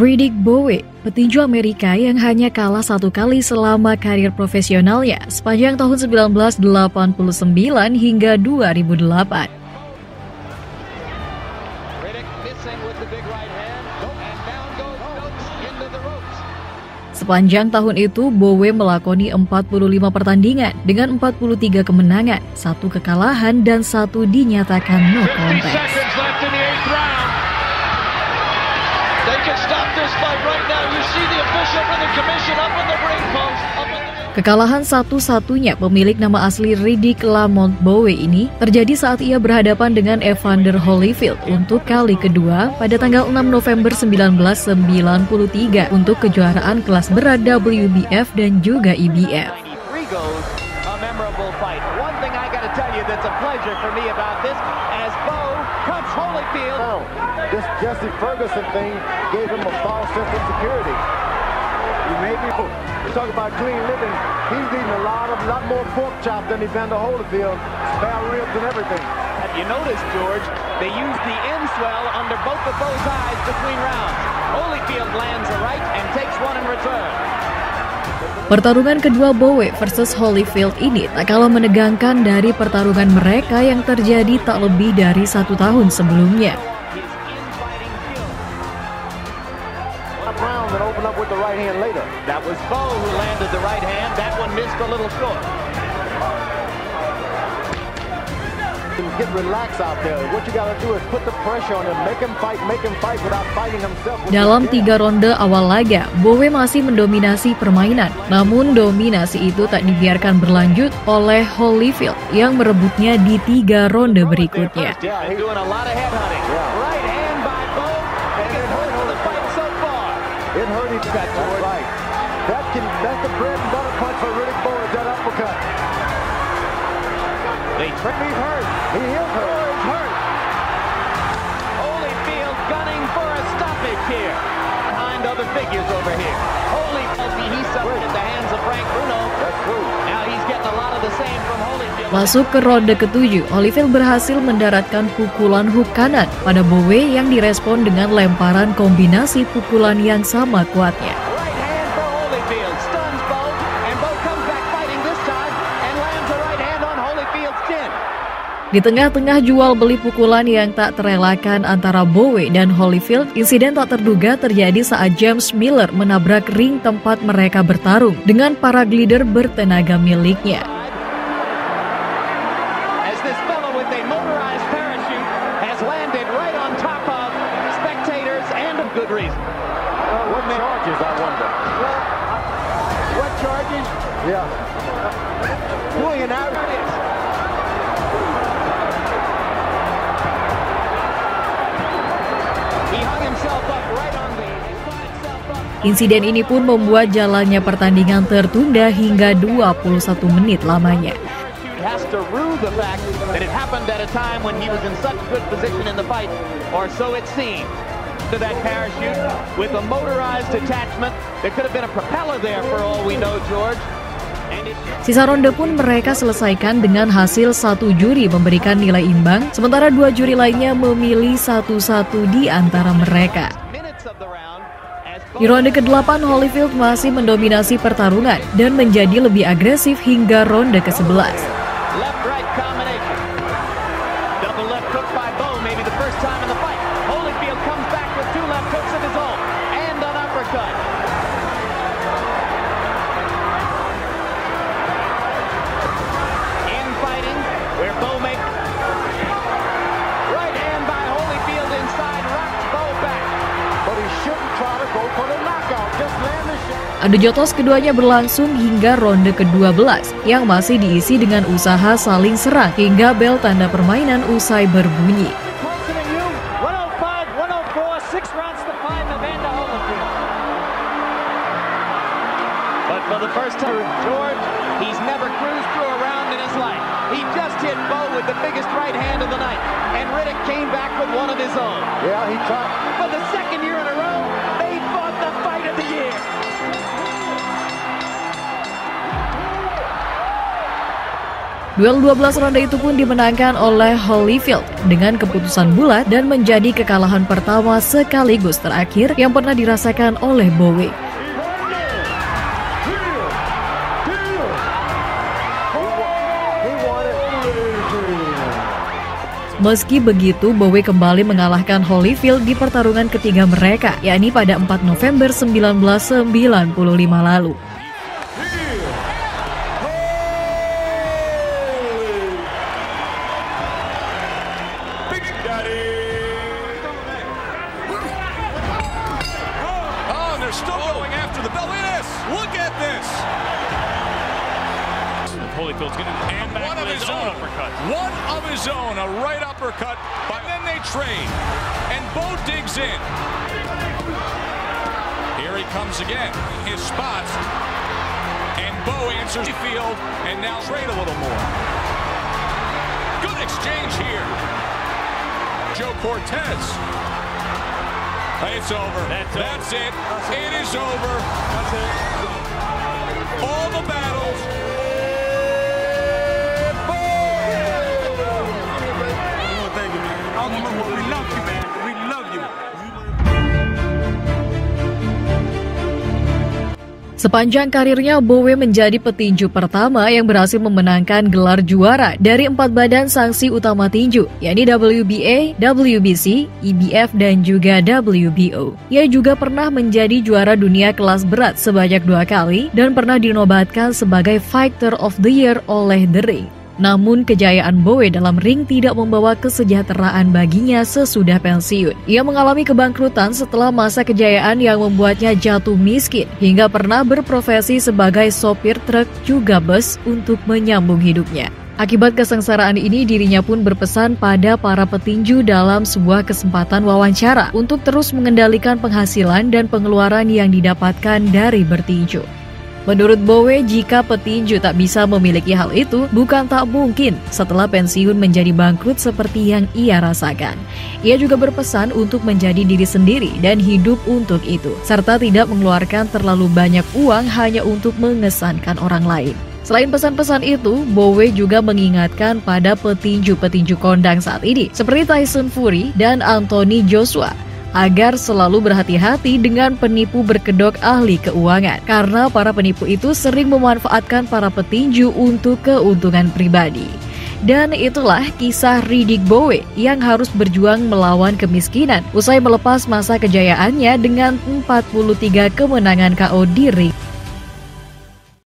Riddick Bowe, petinju Amerika yang hanya kalah satu kali selama karir profesionalnya sepanjang tahun 1989 hingga 2008. Sepanjang tahun itu, Bowe melakoni 45 pertandingan dengan 43 kemenangan, 1 kekalahan, dan 1 dinyatakan no contest. Kekalahan satu-satunya pemilik nama asli Riddick Lamont Bowe ini terjadi saat ia berhadapan dengan Evander Holyfield untuk kali kedua pada tanggal 6 November 1993 untuk kejuaraan kelas berat WBF dan juga IBF. This Jesse Ferguson thing gave him a false sense of security. You talk about clean living. He's eating a lot more pork chop than Evander Holyfield, spare ribs and everything. Have you noticed, George? They use the end swell under both of those eyes between rounds. Holyfield lands a right and takes one in return. Pertarungan kedua Bowe versus Holyfield ini tak kalah menegangkan dari pertarungan mereka yang terjadi tak lebih dari 1 tahun sebelumnya. That was Bowe who landed the right hand. That one missed a little short. Get relaxed out there. What you gotta do is put the pressure on him, make him fight without fighting himself. Dalam 3 ronde awal laga, Bowe masih mendominasi permainan. Namun dominasi itu tak dibiarkan berlanjut oleh Holyfield yang merebutnya di 3 ronde berikutnya. It hurt him. That's right. That's the bread and butter punch for Riddick Bowe, that uppercut. He's hurt. He is hurt. He's hurt. Holyfield gunning for a stoppage here. Behind other figures over here. Holyfield, he suffered at the hands of Frank Bruno. That's true. Now he's getting a lot of the same from Holyfield. Masuk ke ronde ke-7, Holyfield berhasil mendaratkan pukulan hook kanan pada Bowe yang direspon dengan lemparan kombinasi pukulan yang sama kuatnya. Right hand for Holyfield, stuns Bowe, and Bowe comes back fighting this time and lands a right hand on Holyfield's chin. Di tengah-tengah jual beli pukulan yang tak terelakkan antara Bowe dan Holyfield, insiden tak terduga terjadi saat James Miller menabrak ring tempat mereka bertarung dengan para glider bertenaga miliknya. Landed right on top of spectators and a good reason. What charges, I wonder? What charges? Yeah. Doing an outrage. He hung himself up right on the. Insiden ini pun membuat jalannya pertandingan tertunda hingga 21 menit lamanya. Has to rue the fact that it happened at a time when he was in such good position in the fight, or so it seemed. To that parachute with a motorized attachment, there could have been a propeller there for all we know, George. Sisa ronde pun mereka selesaikan dengan hasil 1 juri memberikan nilai imbang, sementara 2 juri lainnya memilih satu-satu di antara mereka. Di ronde ke-8, Holyfield masih mendominasi pertarungan dan menjadi lebih agresif hingga ronde ke-11. Left-right combination. Double left hook by Bowe, maybe the first time in the fight. Holyfield comes back with 2 left hooks of his own and an uppercut. In fighting, where Bowe makes right hand by Holyfield inside, rocks Bowe back. But he shouldn't try to go for the knockout. Just land the shot. Adu jotos keduanya berlangsung hingga ronde ke-12 yang masih diisi dengan usaha saling serang hingga bel tanda permainan usai berbunyi. But for the first time, George, he's never cruised through a round in his life. He just hit Bowe with the biggest right hand of the night, and Riddick came back with one of his own. Yeah, he tried. For the second year in a row, they fought the fight of the year. Duel 12 ronde itu pun dimenangkan oleh Holyfield dengan keputusan bulat dan menjadi kekalahan pertama sekaligus terakhir yang pernah dirasakan oleh Bowe. Meski begitu, Bowe kembali mengalahkan Holyfield di pertarungan ketiga mereka, yakni pada 4 November 1995 lalu. Holyfield's going to hand back one of his own uppercut. One of his own, a right uppercut, but then they trade, and Bo digs in. Here he comes again, his spots, and Bo answers the field, and now trade a little more. Good exchange here. Joe Cortez. It's over. That's it. It is over. That's it. All the battles. Sepanjang karirnya, Bowe menjadi petinju pertama yang berhasil memenangkan gelar juara dari 4 badan sanksi utama tinju, yakni WBA, WBC, IBF, dan juga WBO. Ia juga pernah menjadi juara dunia kelas berat sebanyak 2 kali dan pernah dinobatkan sebagai Fighter of the Year oleh The Ring. Namun kejayaan Bowe dalam ring tidak membawa kesejahteraan baginya sesudah pensiun. Ia mengalami kebangkrutan setelah masa kejayaan yang membuatnya jatuh miskin hingga pernah berprofesi sebagai sopir truk juga bus untuk menyambung hidupnya. Akibat kesengsaraan ini, dirinya pun berpesan pada para petinju dalam sebuah kesempatan wawancara untuk terus mengendalikan penghasilan dan pengeluaran yang didapatkan dari bertinju. Menurut Bowe, jika petinju tak bisa memiliki hal itu, bukan tak mungkin setelah pensiun menjadi bangkrut seperti yang ia rasakan. Ia juga berpesan untuk menjadi diri sendiri dan hidup untuk itu, serta tidak mengeluarkan terlalu banyak uang hanya untuk mengesankan orang lain. Selain pesan-pesan itu, Bowe juga mengingatkan pada petinju-petinju kondang saat ini, seperti Tyson Fury dan Anthony Joshua, agar selalu berhati-hati dengan penipu berkedok ahli keuangan, karena para penipu itu sering memanfaatkan para petinju untuk keuntungan pribadi. Dan itulah kisah Riddick Bowe yang harus berjuang melawan kemiskinan usai melepas masa kejayaannya dengan 43 kemenangan KO di ring.